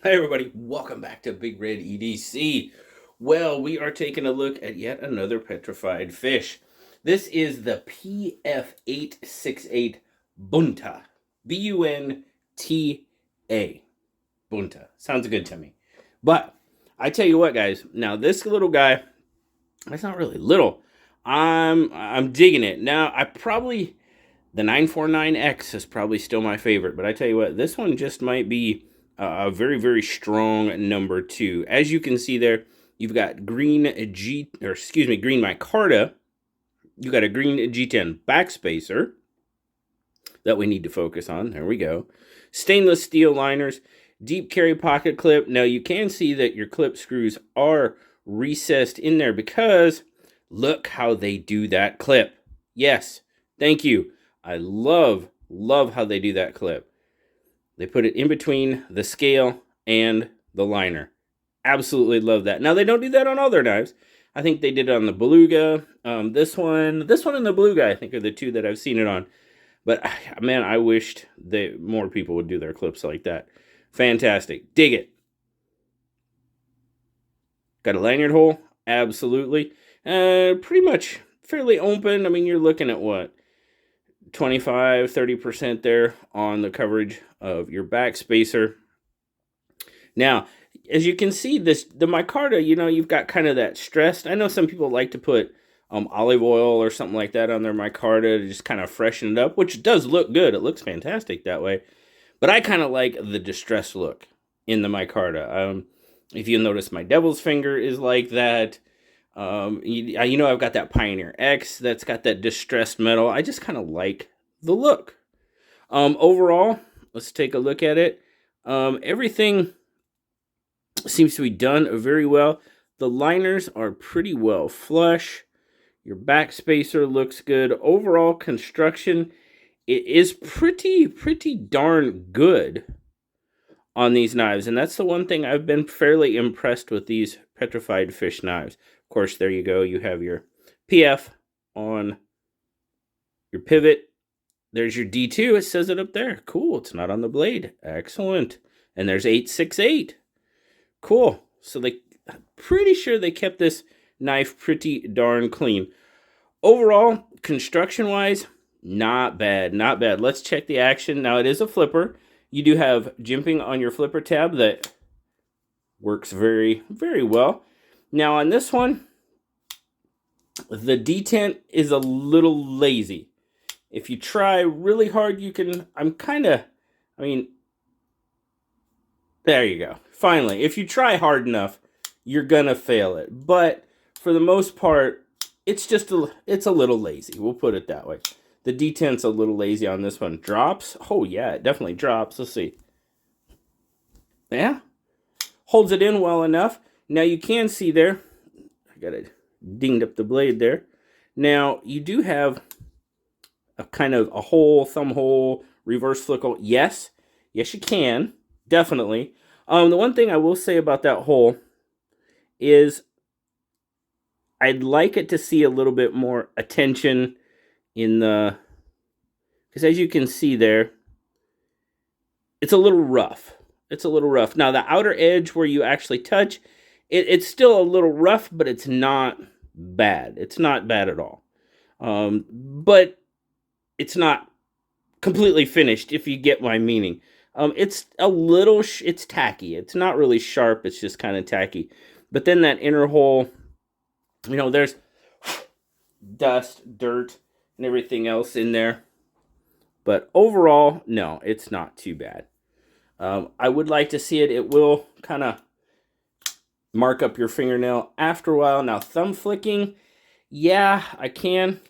Hi everybody, welcome back to Big Red EDC. Well, we are taking a look at yet another petrified fish. This is the PF868 Bunta. Bunta. Bunta. Sounds good to me. But I tell you what, guys. Now this little guy, it's not really little. I'm digging it. Now I probably the 949X is probably still my favorite, but I tell you what, this one just might be a very, very strong number two. As you can see there, you've got green green micarta. You got a green G10 backspacer that we need to focus on. There we go. Stainless steel liners, deep carry pocket clip. Now you can see that your clip screws are recessed in there because look how they do that clip. Yes, thank you. I love how they do that clip. They put it in between the scale and the liner. Absolutely love that. Now, they don't do that on all their knives. I think they did it on the Beluga. This one and the Beluga, I think, are the two that I've seen it on. But, man, I wished that more people would do their clips like that. Fantastic. Dig it. Got a lanyard hole? Absolutely. Pretty much fairly open. I mean, you're looking at what? 25-30% there on the coverage of your back spacer. Now, as you can see, the micarta, you've got kind of that stressed. I know some people like to put olive oil or something like that on their micarta to just kind of freshen it up, which does look good. It looks fantastic that way. But I kind of like the distressed look in the micarta. If you notice, my devil's finger is like that. I've got that Pioneer X that's got that distressed metal. I just kind of like the look. Overall, let's take a look at it. Everything seems to be done very well. The liners are pretty well flush. Your back spacer looks good. Overall construction, it is pretty darn good on these knives. And that's the one thing I've been fairly impressed with these petrified fish knives. Of course, there you go. You have your PF on your pivot. There's your D2. It says it up there. Cool. It's not on the blade. Excellent. And there's 868. Cool. So I'm pretty sure they kept this knife pretty darn clean. Overall, construction-wise, not bad. Not bad. Let's check the action. Now, it is a flipper. You do have jimping on your flipper tab that works very, very well. Now, on this one, the detent is a little lazy. If you try really hard, you can... there you go. Finally, if you try hard enough, you're gonna fail it. But for the most part, it's a little lazy. We'll put it that way. The detent's a little lazy on this one. Drops? Oh, yeah, it definitely drops. Let's see. Yeah. Holds it in well enough. Now, you can see there, I got it dinged up the blade there. Now, you do have a kind of a hole, thumb hole, reverse flickle. Yes, you can, definitely. The one thing I will say about that hole is I'd like it to see a little bit more attention in the, because as you can see there, it's a little rough. It's a little rough. Now, the outer edge where you actually touch, it's still a little rough, but it's not bad. It's not bad at all. But it's not completely finished, if you get my meaning. It's a little, it's tacky. It's not really sharp. It's just kind of tacky. But then that inner hole, there's dust, dirt, and everything else in there. But overall, no, it's not too bad. I would like to see it. It will kind of mark up your fingernail after a while. Now, thumb flicking, yeah, I can.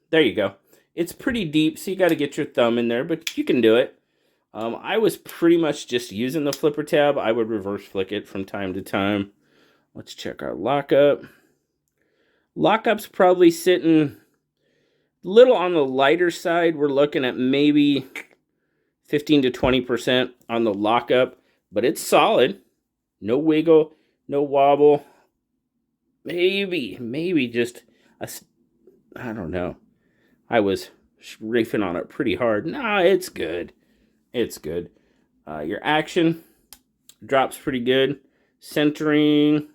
There you go. It's pretty deep, so you got to get your thumb in there, but you can do it. I was pretty much just using the flipper tab. I would reverse flick it from time to time. Let's check our lockup. Lockup's probably sitting a little on the lighter side. We're looking at maybe 15 to 20% on the lockup, but it's solid. No wiggle, no wobble. Maybe just, I don't know. I was riffing on it pretty hard. Nah, it's good. It's good. Your action, Drops pretty good. Centering.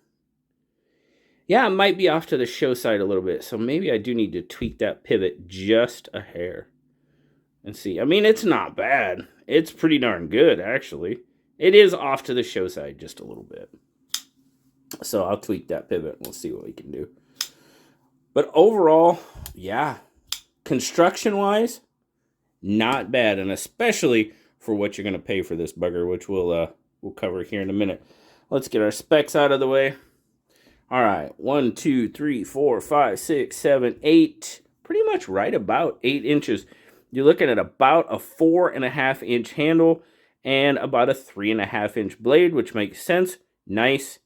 Yeah, it might be off to the show side a little bit. So maybe I do need to tweak that pivot just a hair. And see. I mean, it's not bad. It's pretty darn good, actually. It is off to the show side just a little bit. So I'll tweak that pivot and we'll see what we can do. But overall, yeah. Construction-wise, not bad. And especially for what you're going to pay for this bugger, which we'll cover here in a minute. Let's get our specs out of the way. All right, 1, 2, 3, 4, 5, 6, 7, 8. Pretty much right about 8 inches. You're looking at about a 4.5-inch handle and about a 3.5-inch blade, which makes sense. Nice,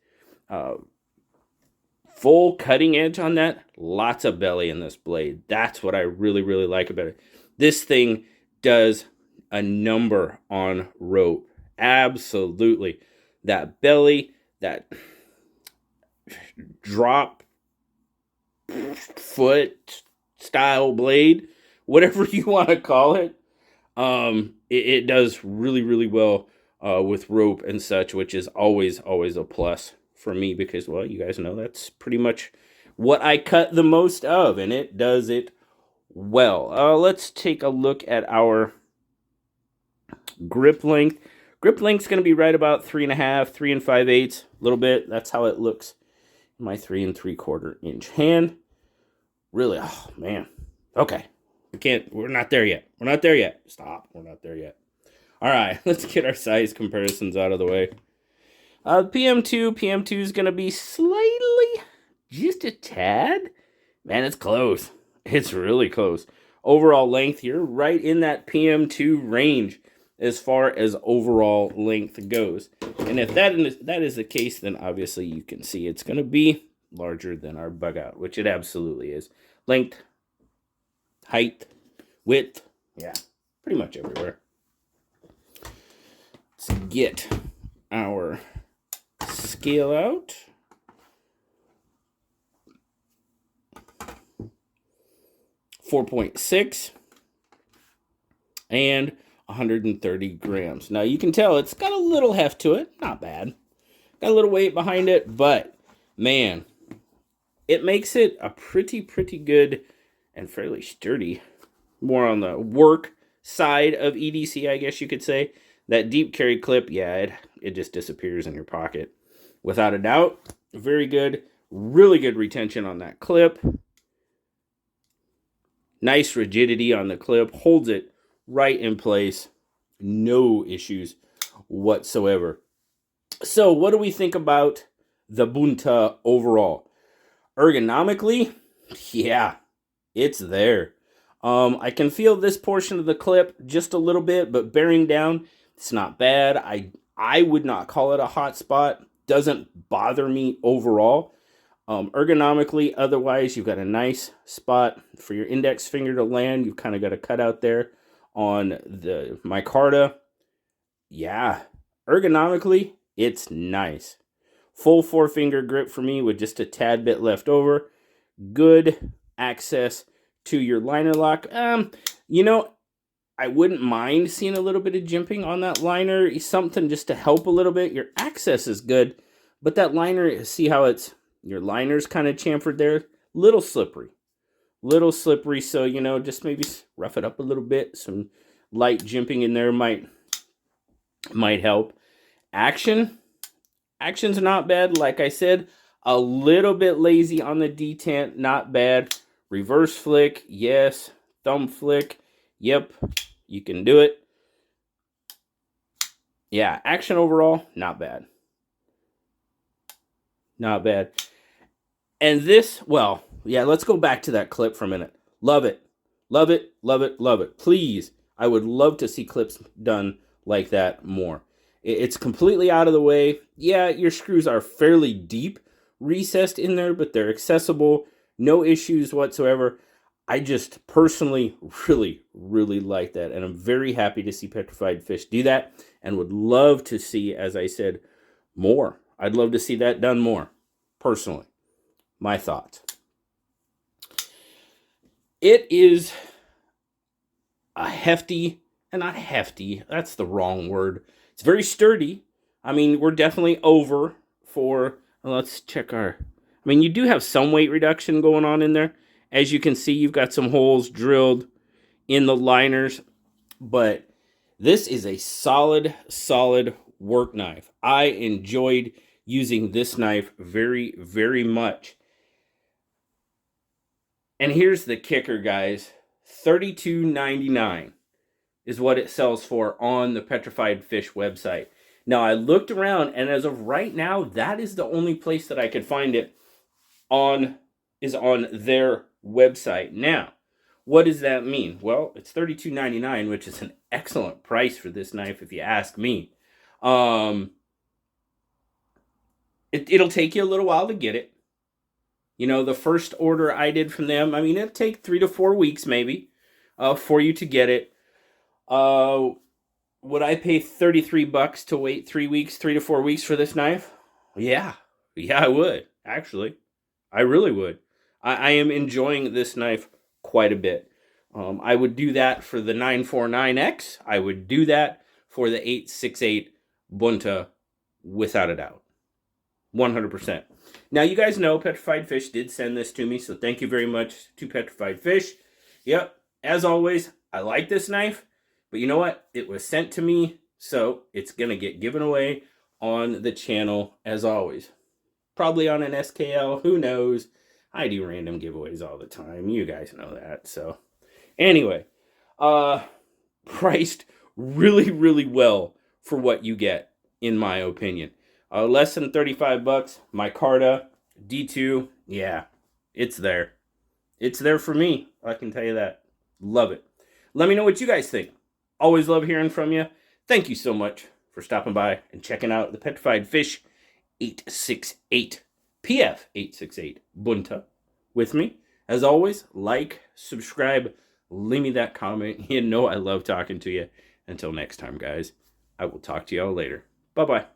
full cutting edge on that. Lots of belly in this blade. That's what I really, really like about it. This thing does a number on rope. Absolutely. That belly, that drop foot style blade, whatever you want to call it, it does really, really well with rope and such, which is always a plus for me because, well, you guys know that's pretty much what I cut the most of, and it does it well. Let's take a look at our grip length. Grip length's going to be right about 3.5, 3 5/8, a little bit. That's how it looks in my 3 3/4 inch hand. Really, oh man. Okay, we're not there yet. We're not there yet. Stop. We're not there yet. All right, let's get our size comparisons out of the way. PM2 is going to be slightly, just a tad. Man, it's close. It's really close. Overall length, you're right in that PM2 range as far as overall length goes. And if that is the case, then obviously you can see it's going to be larger than our bug out, which it absolutely is. Length, height, width, yeah, pretty much everywhere. Let's get our scale out. .6 and 130 grams. Now you can tell it's got a little heft to it. Not bad. Got a little weight behind it, but man, it makes it a pretty good and fairly sturdy. More on the work side of EDC, I guess you could say. That deep carry clip, yeah, it just disappears in your pocket. Without a doubt, very good. Really good retention on that clip. Nice rigidity on the clip. Holds it right in place. No issues whatsoever. So what do we think about the Bunta overall? Ergonomically, yeah, it's there. I can feel this portion of the clip just a little bit, but bearing down, it's not bad. I would not call it a hot spot. Doesn't bother me overall. Ergonomically, otherwise, you've got a nice spot for your index finger to land. You've kind of got a cutout there on the micarta. Yeah, ergonomically, it's nice. Full 4-finger grip for me with just a tad bit left over. Good access to your liner lock. You know, I wouldn't mind seeing a little bit of jimping on that liner. Something just to help a little bit. Your access is good, but that liner, see how your liner's kind of chamfered there? Little slippery. So, you know, just maybe rough it up a little bit. Some light jimping in there might help. Action's not bad. Like I said, a little bit lazy on the detent. Not bad. Reverse flick, yes. Thumb flick, yep. You can do it. Yeah, action overall, not bad. Not bad. And this, well, yeah, let's go back to that clip for a minute. Love it. Love it, love it, love it. Please, I would love to see clips done like that more. It's completely out of the way. Yeah, your screws are fairly deep recessed in there, but they're accessible. No issues whatsoever. I just personally really like that. And I'm very happy to see Petrified Fish do that and would love to see, as I said, more. I'd love to see that done more, personally. My thoughts. It is a hefty, and not hefty, that's the wrong word. It's very sturdy. I mean, we're definitely over for, let's check our, I mean, you do have some weight reduction going on in there. As you can see, you've got some holes drilled in the liners, but this is a solid work knife. I enjoyed using this knife very, very much. And here's the kicker, guys. $32.99 is what it sells for on the Petrified Fish website. Now, I looked around, and as of right now, that is the only place that I could find it on their website. Now, what does that mean? Well, it's $32.99, which is an excellent price for this knife, if you ask me. It'll take you a little while to get it. You know, the first order I did from them, I mean, it'll take 3 to 4 weeks maybe for you to get it. Would I pay $33 to wait 3 weeks, 3 to 4 weeks for this knife? Yeah, I would, actually. I really would. I am enjoying this knife quite a bit. I would do that for the 949X. I would do that for the 868 Bunta without a doubt. 100%. Now, you guys know Petrified Fish did send this to me, so thank you very much to Petrified Fish. Yep, as always, I like this knife, but you know what? It was sent to me, so it's going to get given away on the channel as always. Probably on an SKL, who knows? I do random giveaways all the time. You guys know that, so. Anyway, priced really, really well for what you get, in my opinion. Less than $35. Micarta D2, yeah, it's there. It's there for me. I can tell you that. Love it. Let me know what you guys think. Always love hearing from you. Thank you so much for stopping by and checking out the Petrified Fish 868 PF868 Bunta with me. As always, like, subscribe, leave me that comment. You know I love talking to you. Until next time, guys, I will talk to y'all later. Bye-bye.